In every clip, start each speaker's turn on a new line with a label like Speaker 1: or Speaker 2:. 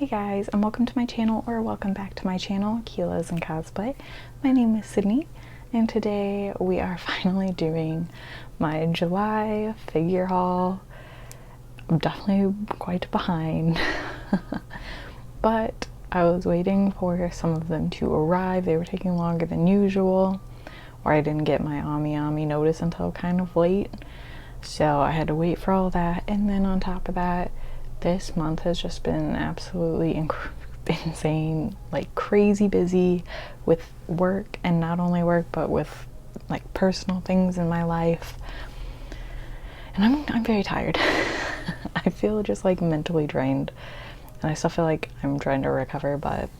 Speaker 1: Hey guys, and welcome to my channel, or welcome back to my channel, Keela's and Cosplay. My name is Sydney, and today we are finally doing my July figure haul. I'm definitely quite behind, but I was waiting for some of them to arrive. They were taking longer than usual, or I didn't get my amiami notice until kind of late, so I had to wait for all that. And then on top of that, this month has just been absolutely insane, like crazy busy with work, and not only work but with like personal things in my life, and I'm very tired. I feel just like mentally drained, and I still feel like I'm trying to recover, but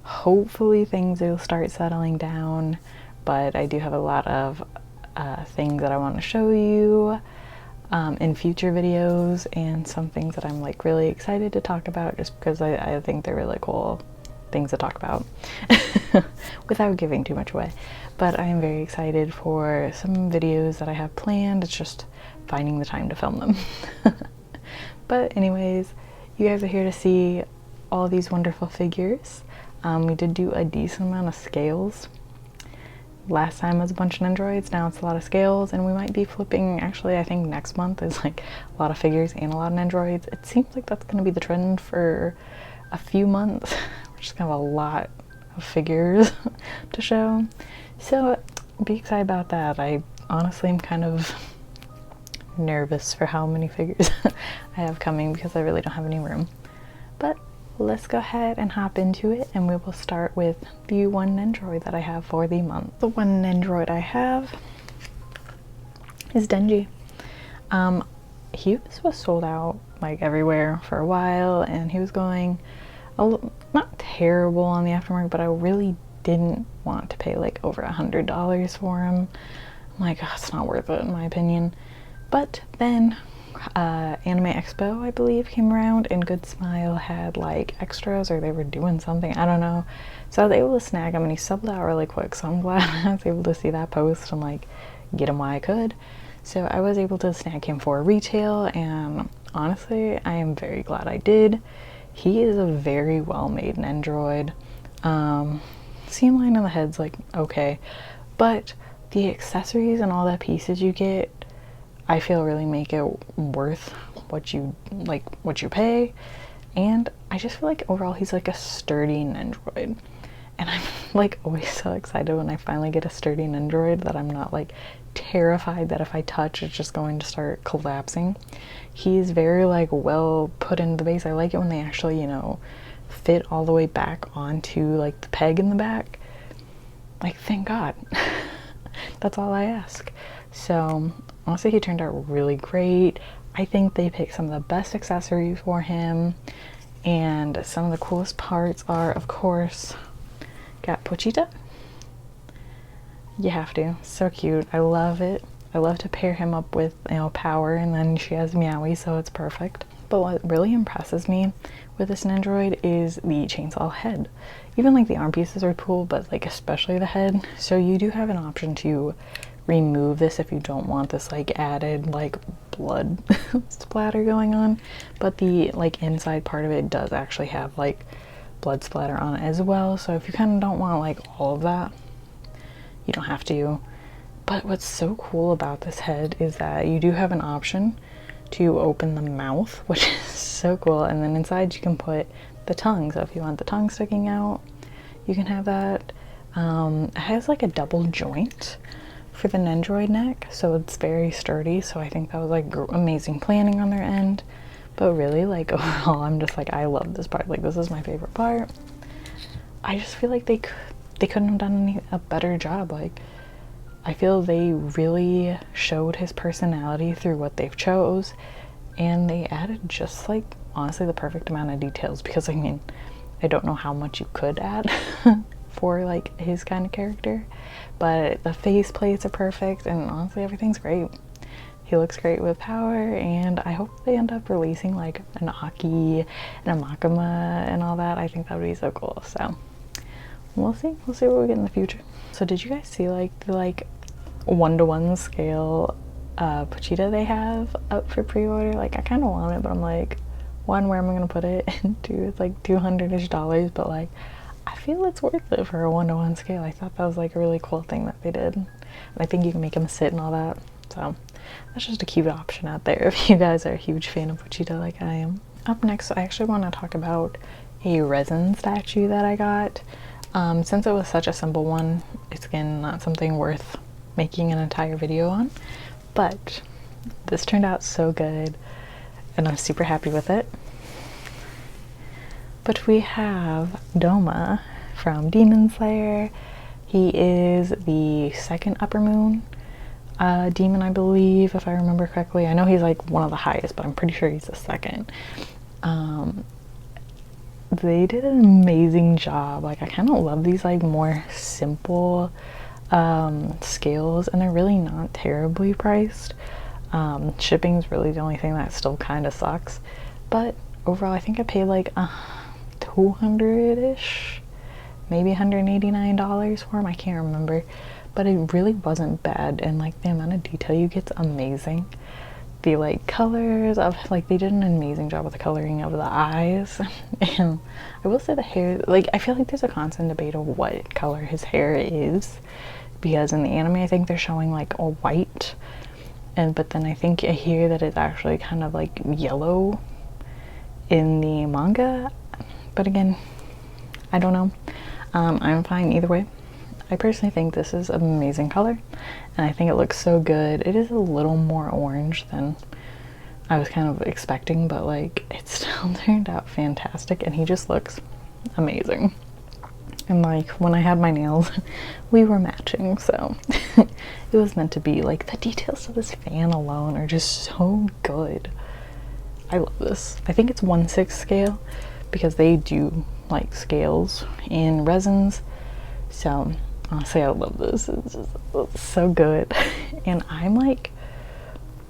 Speaker 1: hopefully things will start settling down. But I do have a lot of things that I want to show you in future videos, and some things that I'm like really excited to talk about just because I think they're really cool things to talk about without giving too much away. But I am very excited for some videos that I have planned. It's just finding the time to film them. But anyways, you guys are here to see all these wonderful figures. We did do a decent amount of scales. Last time was a bunch of Nendroids, now it's a lot of scales, and we might be flipping, actually I think next month is like a lot of figures and a lot of Nendroids. It seems like that's going to be the trend for a few months. We're just going to have a lot of figures to show, so be excited about that. I honestly am kind of nervous for how many figures I have coming because I really don't have any room. But let's go ahead and hop into it, and we will start with the one Nendroid that I have for the month. The one Nendroid I have is Denji. He was sold out like everywhere for a while, and he was going not terrible on the aftermarket, but I really didn't want to pay like over $100 for him. I'm like, oh, it's not worth it in my opinion. But then Anime Expo, I believe, came around, and Good Smile had like extras, or they were doing something, I don't know. So I was able to snag him, and he subbed out really quick, so I'm glad I was able to see that post and like get him while I could. So I was able to snag him for retail, and honestly I am very glad I did. He is a very well made Nendroid. Seam line on the head's like okay, but the accessories and all the pieces you get, I feel really make it worth what you pay. And I just feel like overall he's like a sturdy Nendroid, and I'm like always so excited when I finally get a sturdy Nendroid that I'm not like terrified that if I touch it's just going to start collapsing. He's very like well put into the base. I like it when they actually, you know, fit all the way back onto like the peg in the back. Like, thank God. That's all I ask. So honestly, he turned out really great. I think they picked some of the best accessories for him, and some of the coolest parts are, of course, got Pochita. You have to. So cute. I love it. I love to pair him up with, you know, Power, and then she has Meowie, so it's perfect. But what really impresses me with this Nendroid is the chainsaw head. Even like the arm pieces are cool, but like especially the head. So you do have an option to remove this if you don't want this like added like blood splatter going on, but the like inside part of it does actually have like blood splatter on it as well. So if you kind of don't want like all of that, you don't have to. But what's so cool about this head is that you do have an option to open the mouth, which is so cool, and then inside you can put the tongue. So if you want the tongue sticking out, you can have that. It has like a double joint for the Nendroid neck, so it's very sturdy. So I think that was like amazing planning on their end. But really, like overall, I'm just like, I love this part. Like, this is my favorite part. I just feel like they couldn't have done a better job. Like, I feel they really showed his personality through what they've chose, and they added just like honestly the perfect amount of details, because I mean, I don't know how much you could add for like his kind of character, but the face plates are perfect, and honestly everything's great. He looks great with Power, and I hope they end up releasing like an Aki and a Makima and all that. I think that would be so cool. So we'll see what we get in the future. So did you guys see like the like 1-to-1 scale Pochita they have up for pre-order? Like, I kind of want it, but I'm like, one, where am I gonna put it, and two, it's like $200-ish, but like I feel it's worth it for a 1-to-1 scale. I thought that was like a really cool thing that they did, and I think you can make them sit and all that. So that's just a cute option out there if you guys are a huge fan of Wichita like I am. Up next, I actually want to talk about a resin statue that I got. Since it was such a simple one, it's again not something worth making an entire video on, but this turned out so good and I'm super happy with it. But we have Douma from Demon Slayer. He is the second upper moon demon, I believe, if I remember correctly. I know he's like one of the highest, but I'm pretty sure he's the second. They did an amazing job. Like, I kind of love these like more simple scales, and they're really not terribly priced. Shipping's really the only thing that still kind of sucks, but overall I think I paid like 200-ish, maybe $189 for them. I can't remember, but it really wasn't bad, and like the amount of detail you get's amazing. The like colors of, like, they did an amazing job with the coloring of the eyes. And I will say the hair, like, I feel like there's a constant debate of what color his hair is, because in the anime I think they're showing like a white, and but then I think I hear that it's actually kind of like yellow in the manga, but again, I don't know. I'm fine either way. I personally think this is an amazing color, and I think it looks so good. It is a little more orange than I was kind of expecting, but like it still turned out fantastic, and he just looks amazing. And like when I had my nails, we were matching, so it was meant to be. Like, the details of this fan alone are just so good. I love this. I think it's 1/6 scale, because they do like scales in resins, so honestly I love this. It's just so good. And I'm like,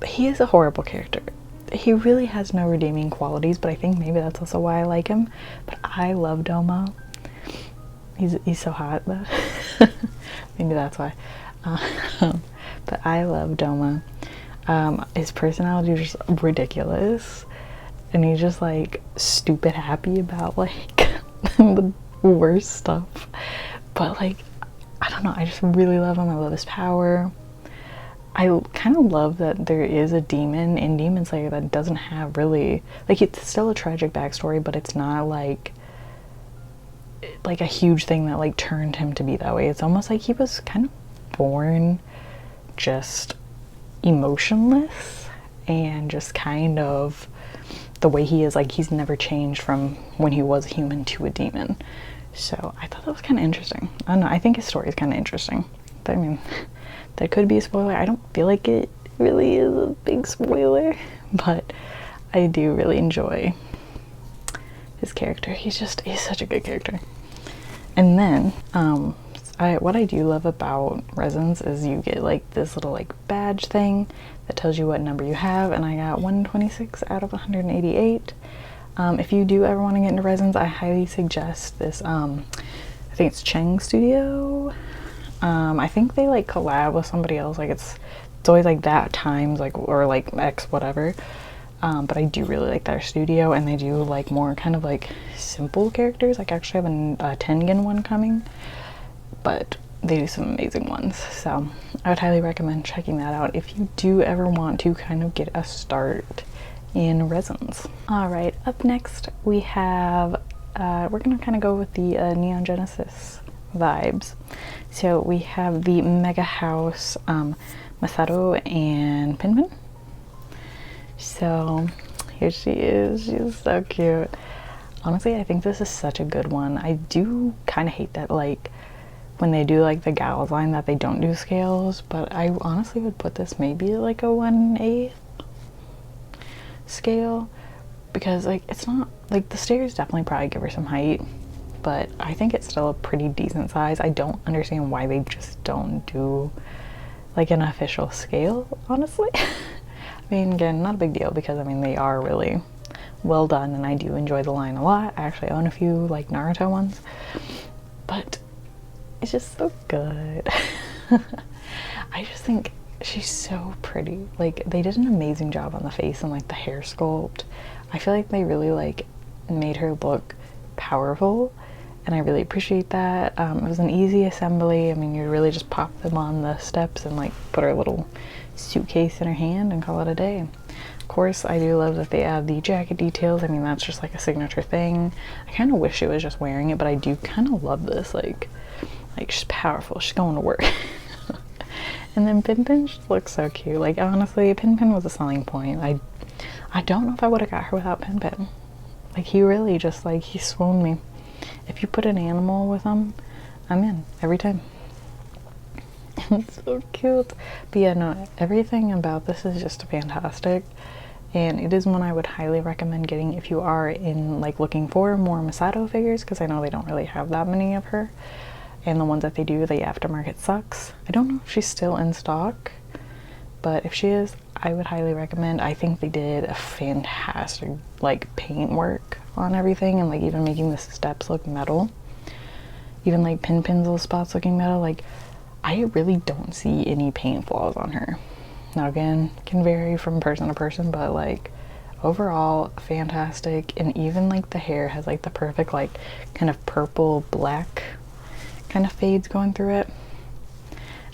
Speaker 1: he is a horrible character. He really has no redeeming qualities, but I think maybe that's also why I like him. But I love Douma. He's so hot though. Maybe that's why. But I love Douma. His personality is just ridiculous, and he's just like stupid happy about like the worst stuff. But like, I don't know, I just really love him. I love his power. I kind of love that there is a demon in Demon Slayer that doesn't have really, like, it's still a tragic backstory, but it's not like a huge thing that like turned him to be that way. It's almost like he was kind of born just emotionless, and just kind of the way he is, like, he's never changed from when he was a human to a demon. So I thought that was kind of interesting. I don't know, I think his story is kind of interesting. But, I mean, that could be a spoiler. I don't feel like it really is a big spoiler, but I do really enjoy his character. He's such a good character. And then what I do love about resins is you get like this little like badge thing that tells you what number you have, and I got 126 out of 188. If you do ever want to get into resins, I highly suggest this. I think it's Cheng Studio. I think they like collab with somebody else. Like it's always like that times like, or like X whatever. But I do really like their studio, and they do like more kind of like simple characters. Like, I actually have a Tengen one coming, but they do some amazing ones. So I would highly recommend checking that out if you do ever want to kind of get a start in resins. All right, up next we have, we're gonna kind of go with the Neon Genesis vibes. So we have the Mega House, Misato and PenPen. So here she is. She's so cute. Honestly, I think this is such a good one. I do kind of hate that, like, when they do like the gals line, that they don't do scales, but I honestly would put this maybe like a 1/8 scale, because like it's not like, the stairs definitely probably give her some height, but I think it's still a pretty decent size. I don't understand why they just don't do like an official scale, honestly. I mean, again, not a big deal, because I mean they are really well done, and I do enjoy the line a lot. I actually own a few like Naruto ones, but it's just so good. I just think she's so pretty. Like, they did an amazing job on the face and like the hair sculpt. I feel like they really like made her look powerful, and I really appreciate that. It was an easy assembly. I mean, you really just pop them on the steps and like put her little suitcase in her hand and call it a day. Of course, I do love that they add the jacket details. I mean, that's just like a signature thing. I kind of wish she was just wearing it, but I do kind of love this. Like she's powerful. She's going to work. And then PenPen just looks so cute. Like, honestly, PenPen was a selling point. I don't know if I would have got her without PenPen. Like, he really just, like, he swooned me. If you put an animal with him, I'm in every time. It's so cute. But yeah, no, everything about this is just fantastic. And it is one I would highly recommend getting if you are in, like, looking for more Misato figures, because I know they don't really have that many of her. And the ones that they do, the aftermarket sucks. I don't know if she's still in stock, but if she is, I would highly recommend. I think they did a fantastic like paint work on everything, and like even making the steps look metal. Even like PenPen's little spots looking metal. Like, I really don't see any paint flaws on her. Now again, can vary from person to person, but like overall fantastic. And even like the hair has like the perfect like kind of purple black kind of fades going through it.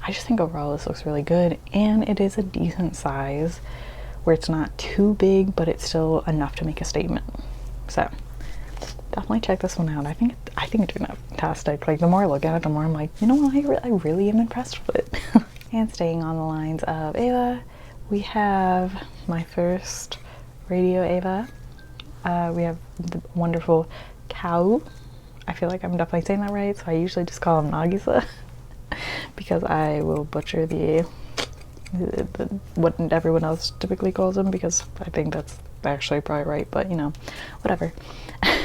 Speaker 1: I just think overall this looks really good, and it is a decent size where it's not too big, but it's still enough to make a statement. So definitely check this one out. I think it turned out fantastic. Like, the more I look at it, the more I'm like, you know what, I really am impressed with it. And staying on the lines of Eva, we have my first radio Eva. We have the wonderful Kaworu. I feel like I'm definitely saying that right, so I usually just call him Nagisa because I will butcher the what everyone else typically calls him, because I think that's actually probably right, but you know, whatever.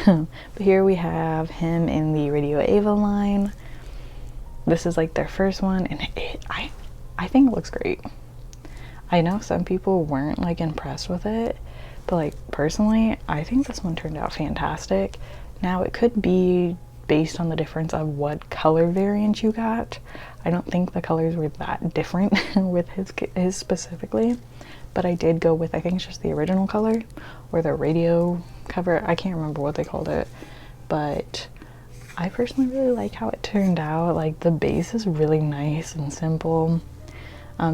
Speaker 1: But here we have him in the Radio Eva line. This is like their first one, and I think it looks great. I know some people weren't like impressed with it, but like personally, I think this one turned out fantastic. Now, it could be based on the difference of what color variant you got. I don't think the colors were that different with his specifically, but I did go with, I think it's just the original color or the radio cover. I can't remember what they called it, but I personally really like how it turned out. Like, the base is really nice and simple.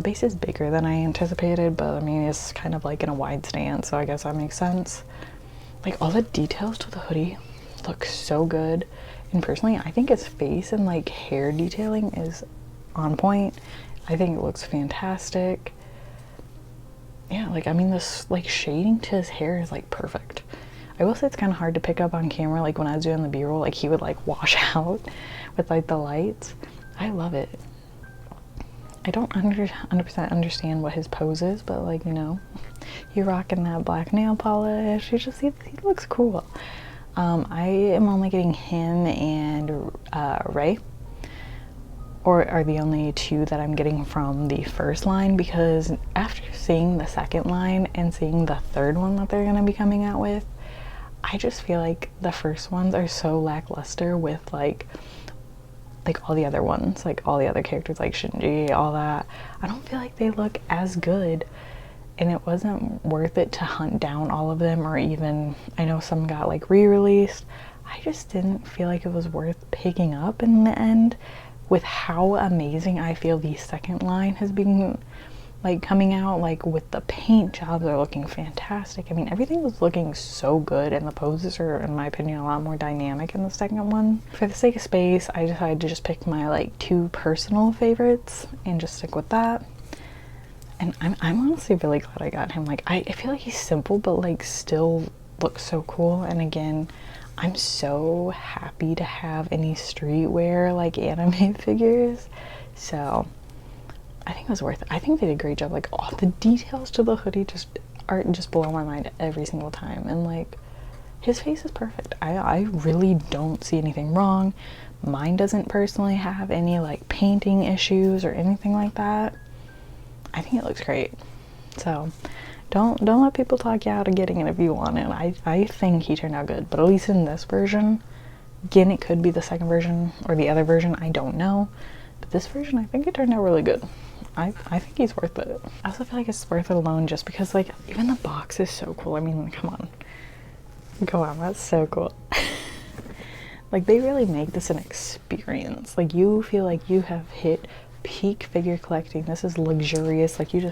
Speaker 1: Base is bigger than I anticipated, but I mean, it's kind of like in a wide stance, so I guess that makes sense. Like, all the details to the hoodie look so good, and personally I think his face and like hair detailing is on point. I think it looks fantastic. Yeah, like, I mean, this like shading to his hair is like perfect. I will say it's kind of hard to pick up on camera. Like, when I was doing the b-roll, like, he would like wash out with like the lights. I love it. I don't 100% understand what his pose is, but like, you know, he rocking that black nail polish. He looks cool. I am only getting him and Ray, or are the only two that I'm getting from the first line, because after seeing the second line and seeing the third one that they're going to be coming out with, I just feel like the first ones are so lackluster with like all the other ones, like all the other characters like Shinji, all that. I don't feel like they look as good, and it wasn't worth it to hunt down all of them, or even, I know some got like re-released. I just didn't feel like it was worth picking up in the end, with how amazing I feel the second line has been like coming out. Like, with the paint jobs are looking fantastic. I mean, everything was looking so good, and the poses are, in my opinion, a lot more dynamic in the second one. For the sake of space, I decided to just pick my like two personal favorites and just stick with that. And I'm honestly really glad I got him. Like, I feel like he's simple, but like still looks so cool. And again, I'm so happy to have any streetwear like anime figures. So I think it was worth it. I think they did a great job. Like, all the details to the hoodie just blow my mind every single time. And like, his face is perfect. I really don't see anything wrong. Mine doesn't personally have any like painting issues or anything like that. I think it looks great. So don't let people talk you out of getting it if you want it. I think he turned out good, but at least in this version, again, it could be the second version or the other version, I don't know. But this version, I think it turned out really good. I think he's worth it. I also feel like it's worth it alone just because, like, even the box is so cool. I mean, come on. Go on, that's so cool. Like, they really make this an experience. Like, you feel like you have hit peak figure collecting. This is luxurious. Like, you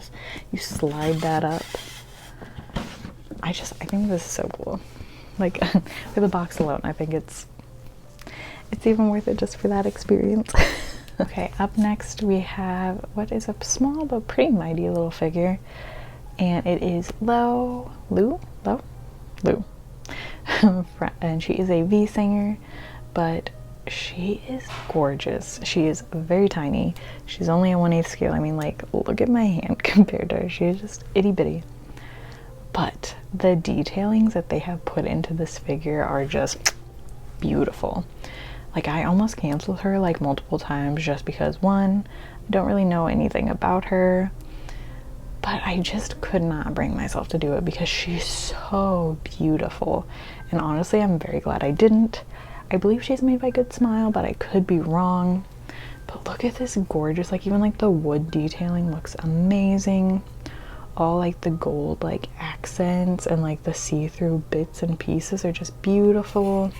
Speaker 1: slide that up. I think this is so cool. Like, for the box alone, I think it's even worth it just for that experience. Okay, up next we have what is a small but pretty mighty little figure, and it is Luo, and she is a V singer, but she is gorgeous. She is very tiny. She's only a 1/8 scale. I mean, like, look at my hand compared to her. She is just itty bitty. But the detailings that they have put into this figure are just beautiful. Like, I almost canceled her like multiple times just because, one, I don't really know anything about her, but I just could not bring myself to do it because she's so beautiful. And honestly, I'm very glad I didn't. I believe she's made by Good Smile, but I could be wrong. But look at this gorgeous, like, even like the wood detailing looks amazing. All like the gold like accents and like the see-through bits and pieces are just beautiful.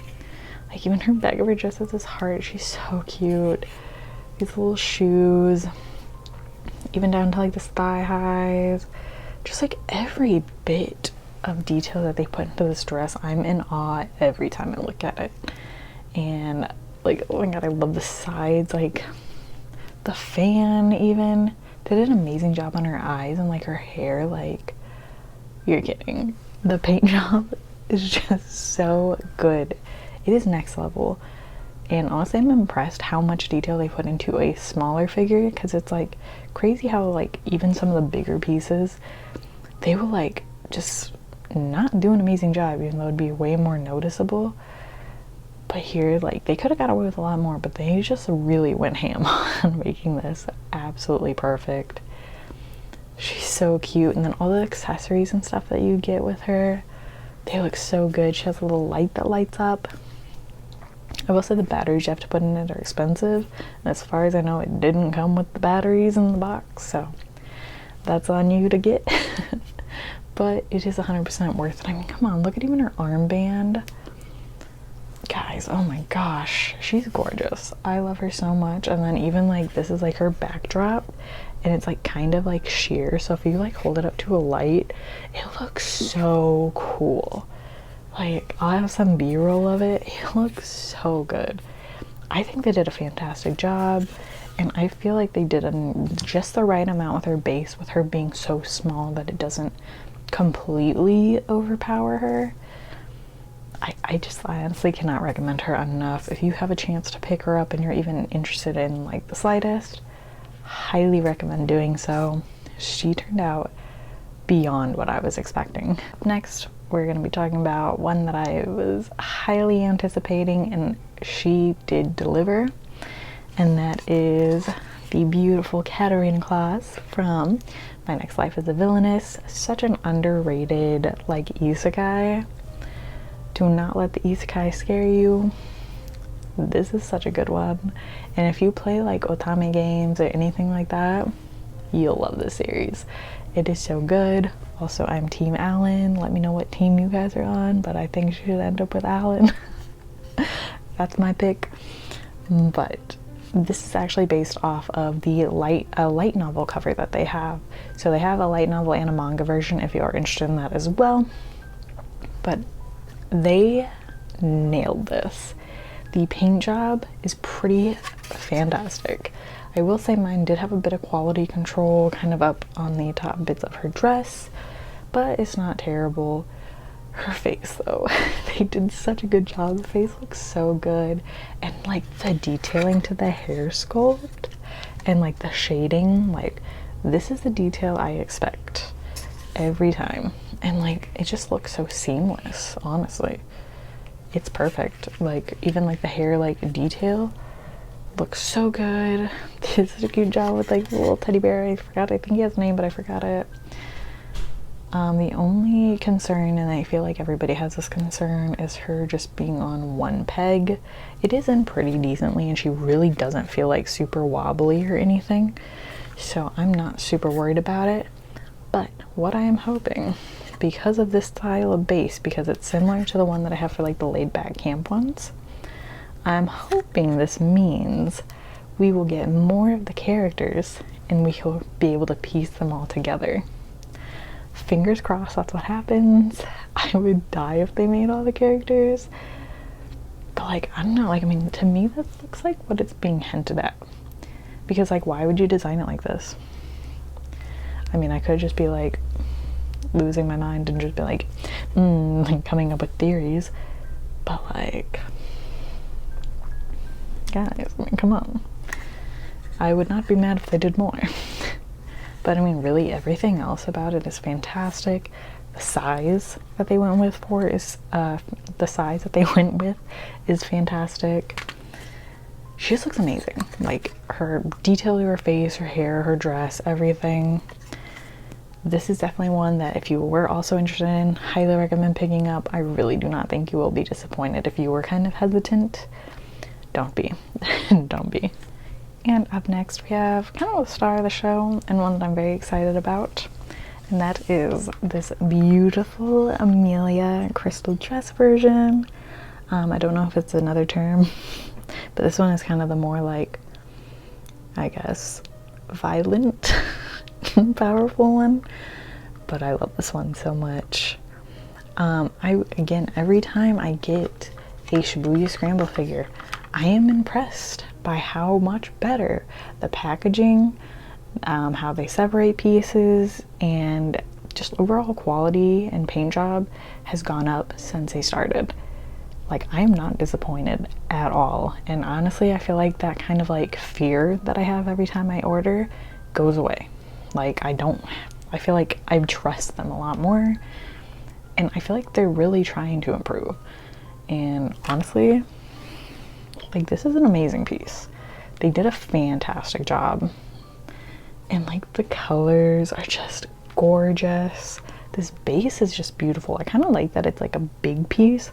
Speaker 1: Like, even her back of her dress has this heart. She's so cute. These little shoes, even down to like the thigh highs. Just like every bit of detail that they put into this dress, I'm in awe every time I look at it. And like, oh my god, I love the sides, like the fan even. They did an amazing job on her eyes and like her hair. Like, you're kidding. The paint job is just so good. It is next level. And honestly, I'm impressed how much detail they put into a smaller figure, because it's like crazy how like even some of the bigger pieces, they will like just not do an amazing job, even though it'd be way more noticeable. But here, like, they could have got away with a lot more, but they just really went ham on making this absolutely perfect. She's so cute. And then all the accessories and stuff that you get with her, they look so good. She has a little light that lights up. I will say the batteries you have to put in it are expensive, and as far as I know, it didn't come with the batteries in the box, so that's on you to get. But it is 100% worth it. I mean, come on, look at even her armband. Guys, oh my gosh, she's gorgeous. I love her so much. And then even like, this is like her backdrop, and it's like kind of like sheer, so if you like hold it up to a light, it looks so cool. Like, I'll have some b-roll of it. It looks so good. I think they did a fantastic job, and I feel like they did just the right amount with her base, with her being so small that it doesn't completely overpower her. I honestly cannot recommend her enough. If you have a chance to pick her up and you're even interested in like the slightest, highly recommend doing so. She turned out beyond what I was expecting. Next, we're going to be talking about one that I was highly anticipating, and she did deliver, and that is the beautiful Katarina Claes from My Next Life as a Villainess. Such an underrated like isekai. Do not let the isekai scare you. This is such a good one, and if you play like otame games or anything like that, you'll love this series. It is so good. Also, I'm Team Alan. Let me know what team you guys are on, but I think she should end up with Alan. That's my pick. But this is actually based off of the light novel cover that they have. So they have a light novel and a manga version if you are interested in that as well. But they nailed this. The paint job is pretty fantastic. I will say mine did have a bit of quality control kind of up on the top bits of her dress, but it's not terrible. Her face though, they did such a good job. The face looks so good, and like the detailing to the hair sculpt and like the shading, like this is the detail I expect every time, and like it just looks so seamless. Honestly, it's perfect. Like even like the hair like detail looks so good. They did such a cute job with like the little teddy bear. I think he has a name, but I forgot it. The only concern, and I feel like everybody has this concern, is her just being on one peg. It is in pretty decently, and she really doesn't feel like super wobbly or anything, so I'm not super worried about it. But what I am hoping because of this style of base, because it's similar to the one that I have for like the laid back camp ones, I'm hoping this means we will get more of the characters and we will be able to piece them all together. Fingers crossed that's what happens. I would die if they made all the characters. But like, I don't know, like, I mean, to me that looks like what it's being hinted at. Because like, why would you design it like this? I mean, I could just be like losing my mind and just be like, like coming up with theories. But like, guys, I mean, come on. I would not be mad if they did more. But I mean, really everything else about it is fantastic. The size that they went with is fantastic. She just looks amazing. Like, her detail to her face, her hair, her dress, everything. This is definitely one that if you were also interested in, highly recommend picking up. I really do not think you will be disappointed. If you were kind of hesitant, don't be. Don't be. And up next we have kind of the star of the show and one that I'm very excited about. And that is this beautiful Emilia crystal dress version. I don't know if it's another term, but this one is kind of the more like, I guess, violent, powerful one. But I love this one so much. Again, every time I get a Shibuya Scramble figure, I am impressed by how much better the packaging, how they separate pieces, and just overall quality and paint job has gone up since they started. Like, I'm not disappointed at all. And honestly, I feel like that kind of like fear that I have every time I order goes away. Like, I feel like I trust them a lot more. And I feel like they're really trying to improve. And honestly, like, this is an amazing piece. They did a fantastic job. And like, the colors are just gorgeous. This base is just beautiful. I kind of like that it's like a big piece,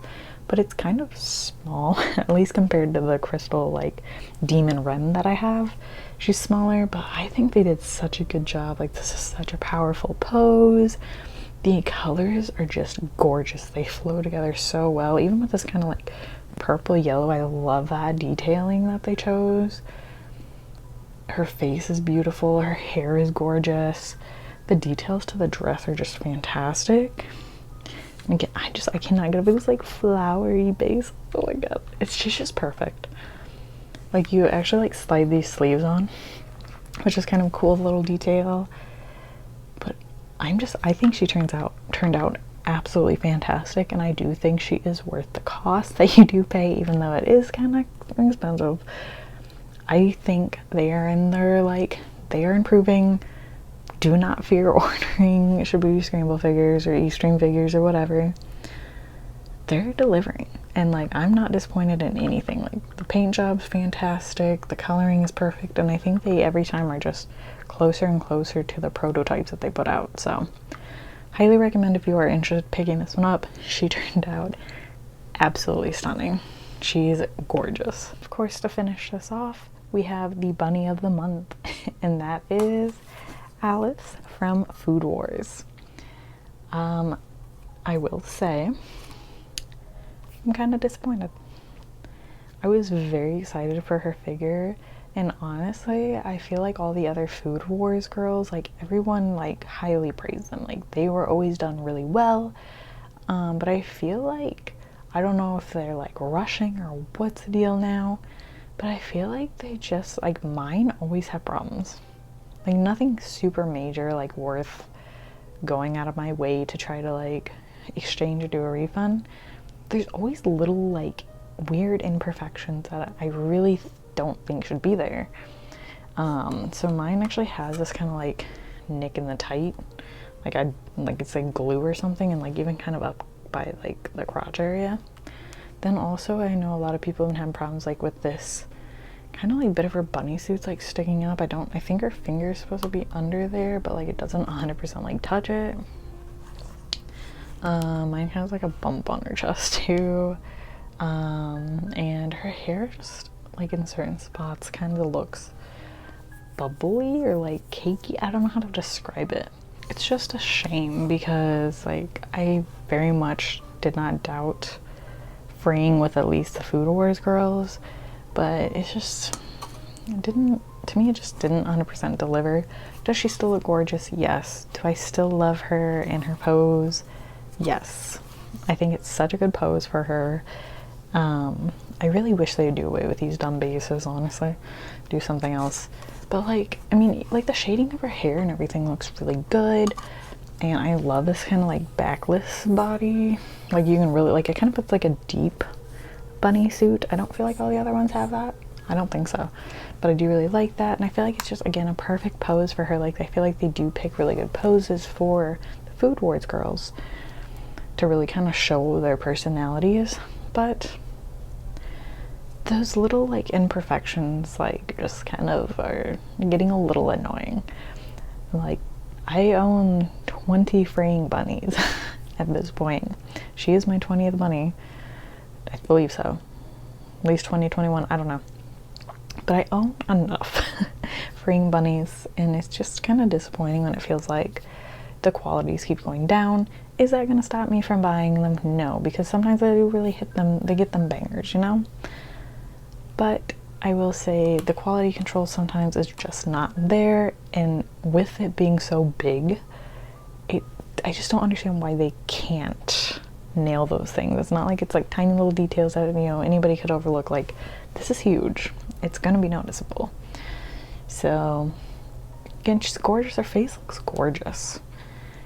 Speaker 1: but it's kind of small, at least compared to the crystal like demon Ren that I have. She's smaller, but I think they did such a good job. Like, this is such a powerful pose. The colors are just gorgeous. They flow together so well, even with this kind of like purple yellow. I love that detailing that they chose. Her face is beautiful. Her hair is gorgeous. The details to the dress are just fantastic. And again, I cannot get over this like flowery base. Oh my god, it's just perfect. Like, you actually like slide these sleeves on, which is kind of a cool little detail. But I think she turned out absolutely fantastic, and I do think she is worth the cost that you do pay, even though it is kind of expensive. I think they are improving. Do not fear ordering Shibuya Scramble figures or Extreme figures or whatever. They're delivering, and like, I'm not disappointed in anything. Like, the paint job's fantastic, the coloring is perfect, and I think they every time are just closer and closer to the prototypes that they put out. So highly recommend if you are interested in picking this one up. She turned out absolutely stunning. She's gorgeous. Of course, to finish this off, we have the bunny of the month, and that is Alice from Food Wars. I will say, I'm kind of disappointed. I was very excited for her figure, and honestly, I feel like all the other Food Wars girls, like, everyone like highly praised them. Like, they were always done really well, but I feel like, I don't know if they're like rushing or what's the deal now, but I feel like they just, like, mine always have problems. Like, nothing super major, like worth going out of my way to try to like exchange or do a refund. There's always little like weird imperfections that I really don't think should be there. So mine actually has this kind of like nick in the tight, like it's like glue or something, and like even kind of up by like the crotch area. Then also, I know a lot of people have had problems like with this kind of like bit of her bunny suit's like sticking up. I think her finger's supposed to be under there, but like it doesn't 100% like touch it. Mine has like a bump on her chest too. And her hair just like in certain spots kind of looks bubbly or like cakey. I don't know how to describe it. it's just a shame because like I very much did not doubt freeing with at least the Food Wars girls, but it's just, it didn't, to me it just didn't 100% deliver. Does she still look gorgeous? Yes. Do I still love her and her pose? Yes. I think it's such a good pose for her. I really wish they'd do away with these dumb bases, honestly. Do something else. But like, I mean, like the shading of her hair and everything looks really good. And I love this kind of like backless body. Like you can really, like it kind of puts like a deep bunny suit. I don't feel like all the other ones have that. I don't think so. But I do really like that. And I feel like it's just, again, a perfect pose for her. Like I feel like they do pick really good poses for the Food Wars girls to really kind of show their personalities. But those little like imperfections like just kind of are getting a little annoying. Like I own 20 fraying bunnies at this point. She is my 20th bunny. I believe so. At least 2021, I don't know. But I own enough fraying bunnies, and it's just kind of disappointing when it feels like the qualities keep going down. Is that going to stop me from buying them? No, because sometimes I do really hit them, they get them bangers, you know? But I will say the quality control sometimes is just not there, and with it being so big, I just don't understand why they can't nail those things. It's not like it's like tiny little details that, you know, anybody could overlook. Like, this is huge. It's gonna be noticeable. So, again, she's gorgeous. Her face looks gorgeous.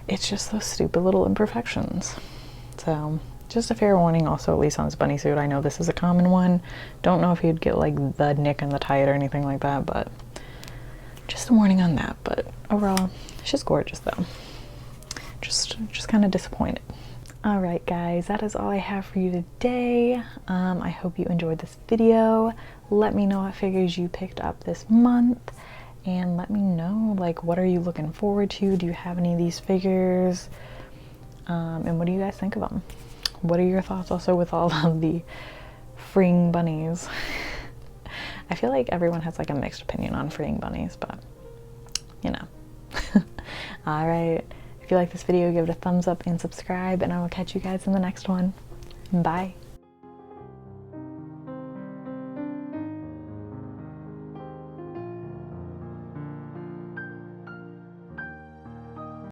Speaker 1: It's just those stupid little imperfections. So, just a fair warning also, at least on this bunny suit. I know this is a common one. Don't know if you'd get like the nick in the tight or anything like that, but just a warning on that. But overall, she's gorgeous though. Just kind of disappointed. All right, guys, that is all I have for you today. I hope you enjoyed this video. Let me know what figures you picked up this month, and let me know, like, what are you looking forward to? Do you have any of these figures? And what do you guys think of them? What are your thoughts also with all of the freeing bunnies? I feel like everyone has like a mixed opinion on freeing bunnies, but you know. All right. If you like this video, give it a thumbs up and subscribe, and I will catch you guys in the next one. Bye.